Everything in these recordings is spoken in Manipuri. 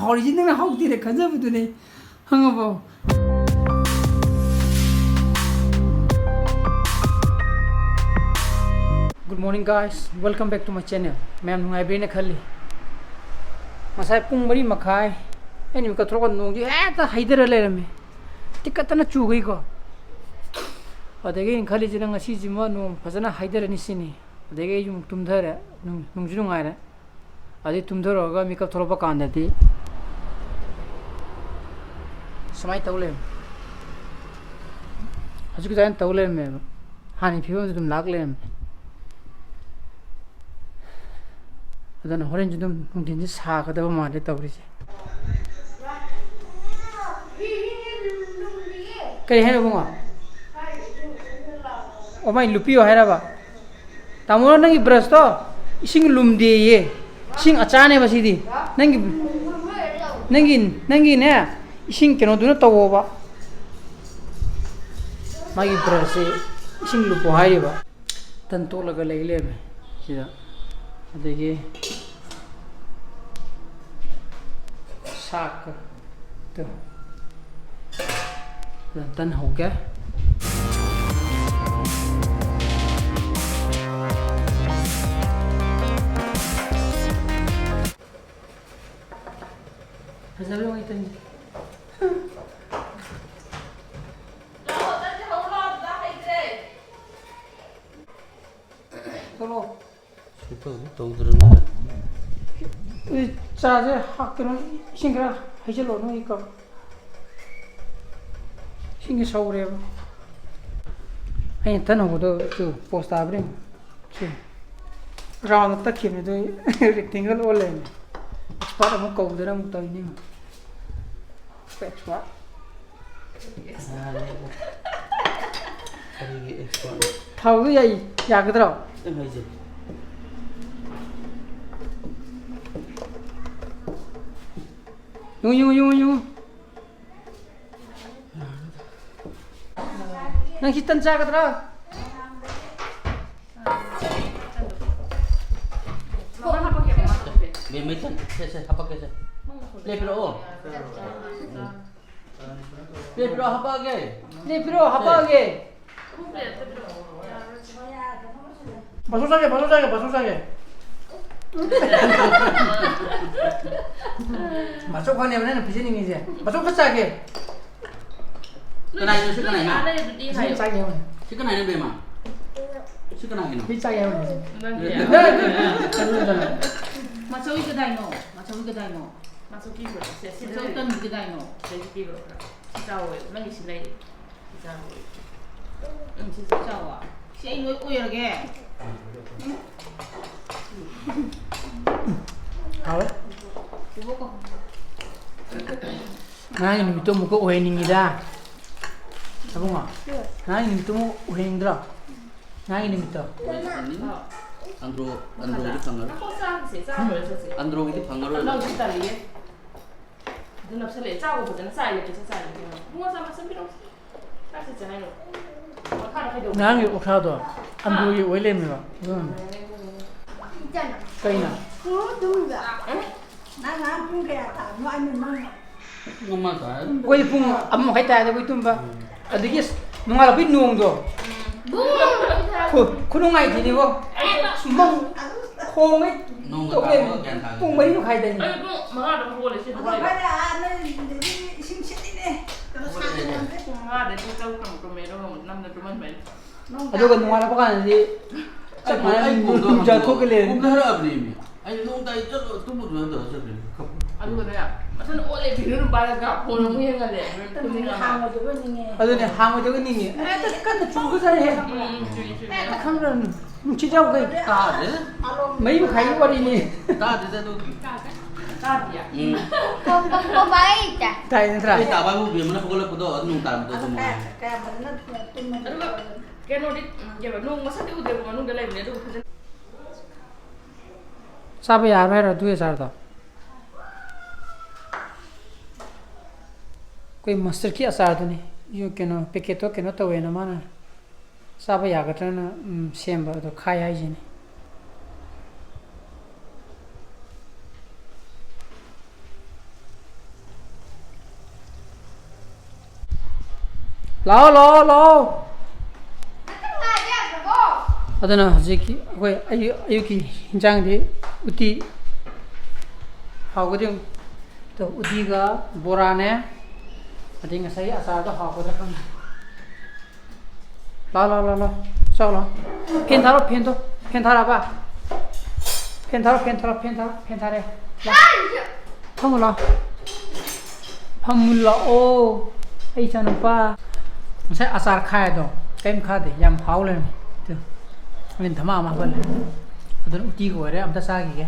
하오리지 내가 하우디래 간자부두네 항어보. Good morning guys, welcome back to my channel. Ma'am nungai bine khali. Masai pung mari makai. Eni ka throga nongji eta haidera lerame. Tikatana chugai ko. Adege in khali jina ngasi jima no phajana haidera ni sini. Adege yum tumdhara nungju nungai ra. Adi tumdhara ga makeup throba kandati. Samai tawle. Haju kitan tawle me. Hani phiwam tum lagle. Adana horen judum nungdinji sagadaba male tawrije. Kari hena bunga? Oh my lupiyo hera ba? Tamura nangi brush to ising lumde ye. Ising achane basidi. Nangi ne ising keno duna tawo ba. Magi brush e ising lupo hai ba. Tanto laga leile me. Sida. देखिए साक तो तन हो गया हजार लोग इतने चलो चार्जे हाकनो सिंगरा हाइजलो नो इको सिंगे सौरे आई तन हो दो जो पोस्ट आबरे के राउंड तक खेने दो रेक्टेंगल ओले एक्सपर्ट हम कौदरा मु तइने एक्सपर्ट अरे एक्सपर्ट थाउ याई यागद्रा हाइजे yung nang hitan jaga tra me tan se apa ke se le pero apa ke masuk saja masuk kan yang mana bisa nih sih masuk ke sana kenapa sih kenapa sih saya sih kenapa bema sih kenapa sih saya masuk ke dino masuk ke tan ke dino tahu lagi sih lagi sih tahu sih ini uyar ke Apa? Coba kok. Nah ini itu muka uhening ida. Apa nggak? Nah ini itu mu uhening dra. Nah ini itu. Andro itu pangar. Andro itu pangar. Itu nafsu le, cawo bukan saya itu saya. Bunga sama sempit. Kasih jangan lo. Nah ini ukha do. Andro itu uhelem ni ba. Kaina. Woi pung am kai ta da woi tumba adigi nunga bi nuong do kunungai ji ni bo mong khong ai to ke pung bai nu khai da ni ma ga da ho le si ba da na sim sim ni ne ma da ni tau kam ko me ro nam da tuman bai ado ga nunga pa kan ji sak ma ni bu ja thok le bu ga ra abni mi ai nung tai chot tu bu do do chot adu ga ya masan ole biru bara ga phone mu yang ale hang do ga ni adu ne hang do ga ni ta kan da chu ga sa he ta khang ran mu chi jau ga ka de mai bu khai wari ni ka de da do ka dia ko bai ta tai tra ta ba bu bi mana ko le ko do nung ta do so mo ka mana tu ma ke no di ya ba nung masa di ude ko nung ga lai ne do साबे यार मेरा 2000 था कोई मास्टर की आसार तो नहीं यो केनो पैकेट तो केनो तो वे ना माना साबे यार का ना सेम बा तो खाया ही नहीं lao adana haziki koi ayuki hinjang di uti haugading to uti ga bora ne adi ngasai asar da haugadang la sao lo pen tharo ba pen thare la phamula o ai chanu pa ngasai asar khai do kem kha de yam hau le to min thama ma bal adon uti ko re amta sa gi ge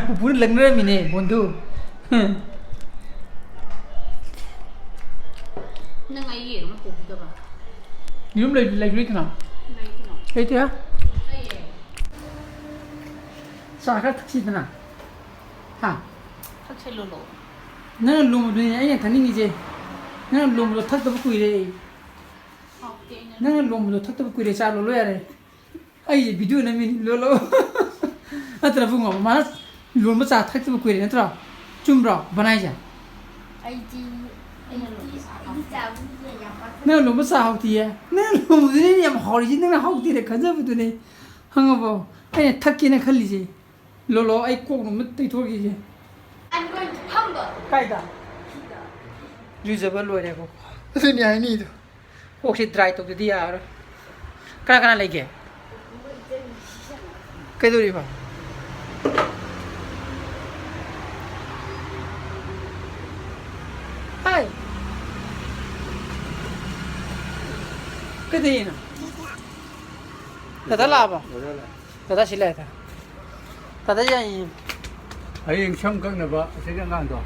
pupur langne mine bondu nang ai ye ma ko da ba yum lai kana ai ti ha sa ka thchi na ha thak chai lo na lum du ai ne thani ni je na lum lo thak da ku re na lum lo thak da ku re cha lo ya re ai video na mi lo atra fu ngom ma lum ma cha thak da ku re na tra chum bro banai ja ai ji na lum ma sa hau ti ya na lum du ni yam hori ji na hau ti re kha ja bu du ne hang ba ai thak ki na khali je lo ai ko no ma tai thor gi je I'm going to hunger. Kaida. Usable lo re ko. Ni ai ni do. 혹시 dry to di ya. Kana lege. Kai do ri ba. Hai. Kai di na. Tata la ba. Tata sila ta. Tata ya ni. Hayeng cham kang na ba sige ngang do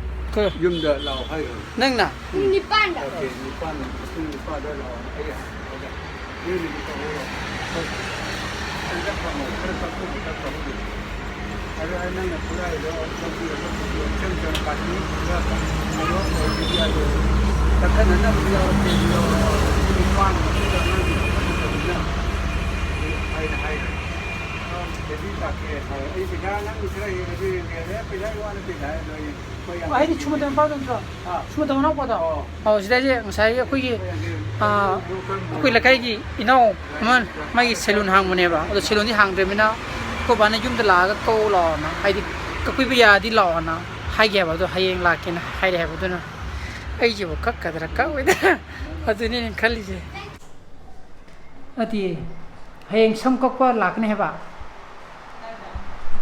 yum da lao hai nang na Ni pan da. okay ni pan da lao ai ya ni ni ko ho ai da pa mo kar pa ko da pa ni ai nang na pura do cham ki do cham pa ni da pa aro o ki ya do ta kan na bu ya ke do ni pan da na ni da ai jadi pakai ini pegangan usra ini dia pegangan pegangan dari ai ni chuma dan ba dan tra chuma dan na pa da sida je ngasai akoi lakai gi inau man mai salon hang mone ba o salon di hang de mina ko ba na yum da la ga ko lo na ai di ka pui ba ya di lo na hai ge ba do hayeng la ke na hai de ba do na ai je ba kak ka da ka we da adu ni khali je ati hayeng sam kak pa lak ne ba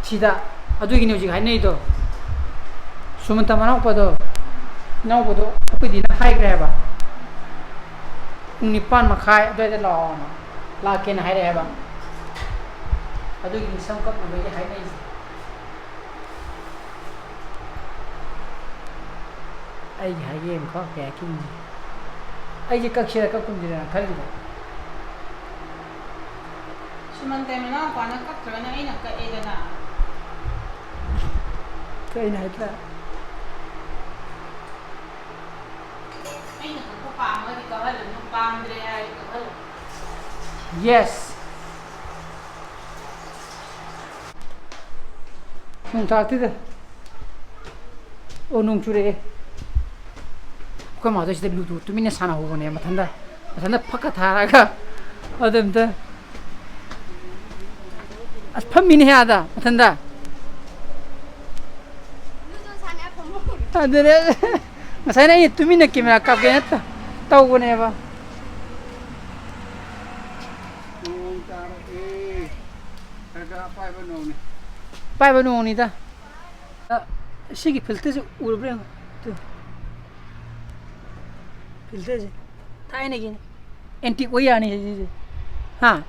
chida adu gi ne ji hai nei do sumanta mana pa do nau pa do apoi di na hai gre ba uni pan ma khai adu de lo na la ke na hai re ba adu gi sam kak ma ge hai nei ai hai ge ko ke king ai ji kak shira kak kum ji na khali ba Sumantay mo na pa na kakra na ina ka eda na. cái này là Ay nakapapang di ka wala nung pamdre ay ka wala. yes nung ta thế ô nung chure cái mà tôi sẽ lưu tụi mình sang nào hồ này mà thằng đó phát cái thà ra ở đây mà phát mình hết à mà thằng đó Adere, masaya na ito mi nakimera kapgen ito. Tao ko na ba? Pai ba nung ni ta? Sige filter se urbre to. Filter se. Thai na gini. Antique ko ya ni. Ha.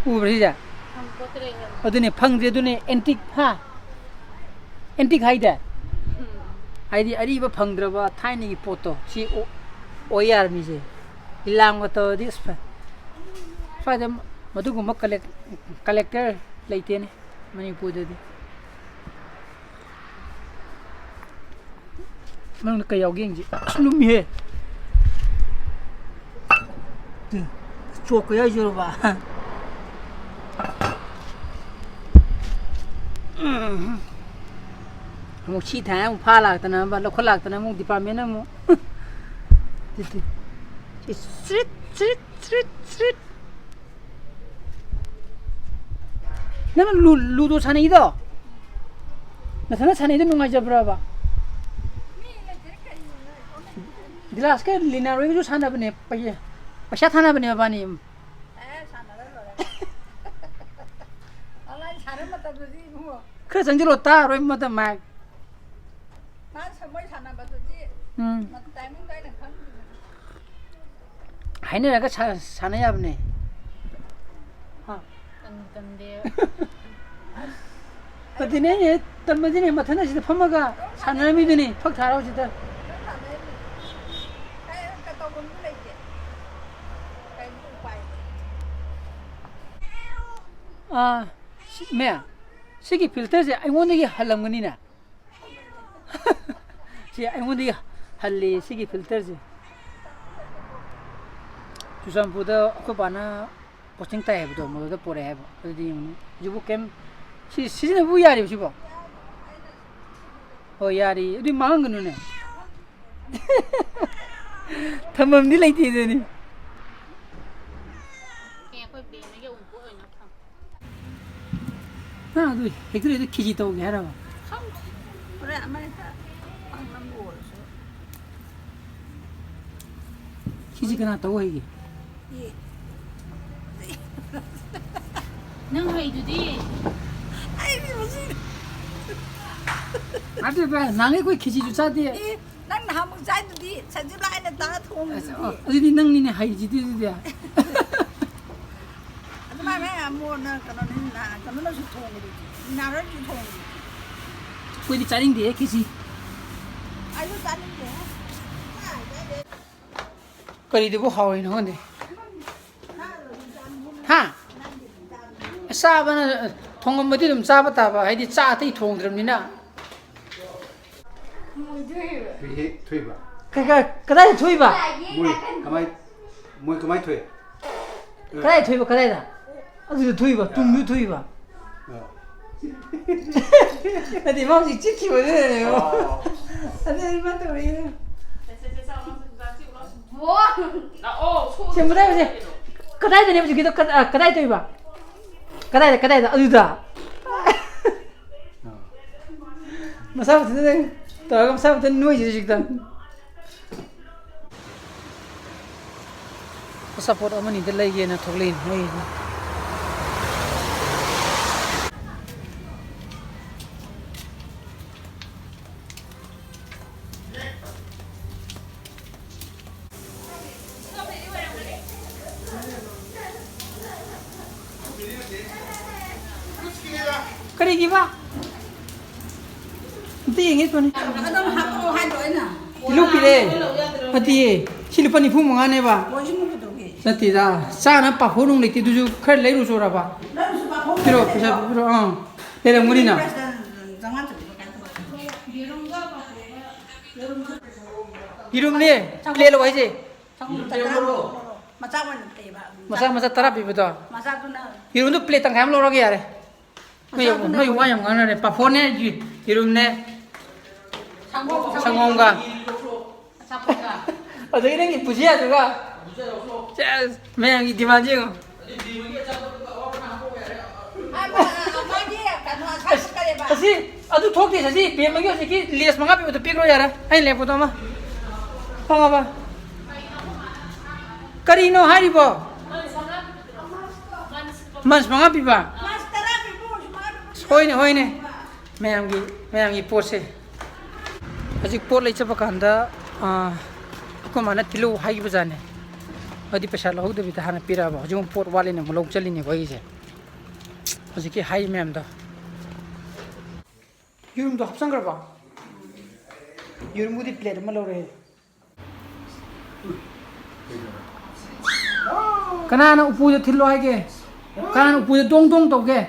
Urbre ja. Adune phang je dune antique ha. Antique hai da. Aidi ari ba phangdraba thaini poto si oyar mi je ilang to this fa da madu gum collector leite ne Manipur de mang ka yaw geng ji slum he de chok ya jor ba một chi tháng một pha lạc tao nó và lộc khất lạc tao nó một department nó một 스릿 스릿 스릿 스릿. 나는 루도 사내이다. 나타나 사내이도 농아잡으라봐. Jelas kan Lina Roy itu sana bener, pasya sana bener apa nih? Sana lah. Allah sana mata beri semua. Kerja janji lota Roy mata mag. Nah semua sana batu je. Mata timing dah nak kan. Hai ni raga sana ya bener. Ha. Kan dia. Pati ni ni, tapi ni mata na sih pemaga sana ni ni, pak tharo sih dah. Mẹ, cái filter gì anh muốn đi hal làm cái nè, chị anh muốn đi hal đi cái filter gì, chú sam phụ đó có bạn na coaching tay hết rồi, mà đó bồi hết, rồi đi giúp kem, chị này vui à đi chứ bộ, ôi à đi mang cái nè, thầm mầm đi lấy tiền rồi nè. 아, 너 그래도 키지도 오게 하라. 그래 아마 방금 먹었어. 키지가 나다고 이게. 예. Nang haidudi. 아이 무슨. 아들 봐, 나게 그 키지 주사디. 난 나무 자이도디 사주라이는 다 통. 어디 낭니네 하이지디디야. mẹ mua nó cái nó sụt thùng rồi, nào đó sụt thùng. Quay đi trái đinh đĩa cái gì? Ai có trái đinh đĩa? Cái gì thì bố hỏi nó đi. Ha? Sao mà thùng mà đi làm sao mà ta bảo hay đi cha thì thùng rồi nè. thuê bà. cái này thuê bà. Mui cái thuê. cái này thuê bà cái này là. 아주 도이봐, 뚱유 도이봐. 근데 막 찍히면 되네요. 안돼 이만 또 우리. 뭐? 전부 다 이제 그다이 되면 저기도 그다이 도이봐. 그다이 어디다. 마사부터 또 그럼 사부터 누워지 식다. 서포트 어머니들 레이게나 톡레인 호이. Cái gì vậy? Tí nghe tuần. Nó học hai tuổi nè. Lúc kia đây, hạt tí, chỉ là phần phụ mong anh ấy ba. Bố chú mua cái gì? Sao tí ra, sao nó bảo hôn lịch thì tôi khơi lấy rồi rồi ba. Pero, pero, đây là muốn nào? Irum ni, play lo aja. Masa tarap ibu tu. Irum tu play tangkam lo lagi ada. Noi yung ayam kan ada. Papon ni irum ni. Sangong ka. Ada ini ni pujian juga. Memang di mana je? Asi, aduh thok deh asi. Biar mungkin asi lias mangap itu pikir ya lah. Ayo lepas tu mah. Pangapa? Karino hari bo. Mas mangap iba. Hoi ne. Memang pose. Asyik port lagi cepat kanda. Aku mana tilu hai bezane. Adi pesal lahu tu kita hana pira bah. Jom port wale ne muluk cali ne bagi je. Asyik hai memang dah. Yurum tu hapsang kerba. Yurum tu di plate malu re. Kana upu je tilu hai ke. Kana upu je dong tau ke.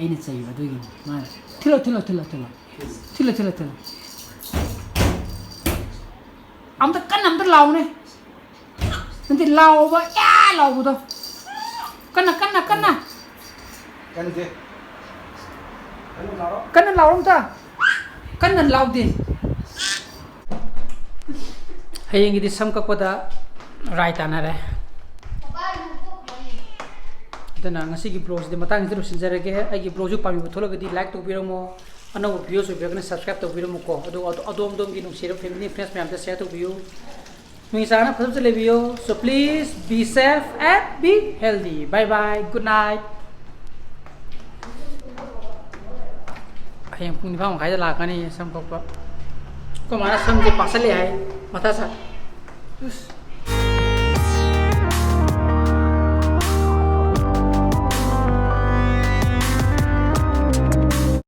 Ini saya batu ini. Mana? Tilo. Am tak lau ni. Nanti lau ba, ya lau betul. Kena. Kan je. Kena lau orang ta. Kena lau dia. hayeng idi sam kakpada right anare dana ngasi gi blogs de matang jiru sinjarege ai gi blog ju pami buthola gadi like to biramo ano videos u begna subscribe to biramo ko ado adom dom gi nungsira family friends me amta share to view Misana pasal chale video. So please be safe and be healthy. Bye bye. Good night. Ayam pun ni faham kaya lah kan ni sam kau apa. Kau mana sam je pasal le hai. Mata sa.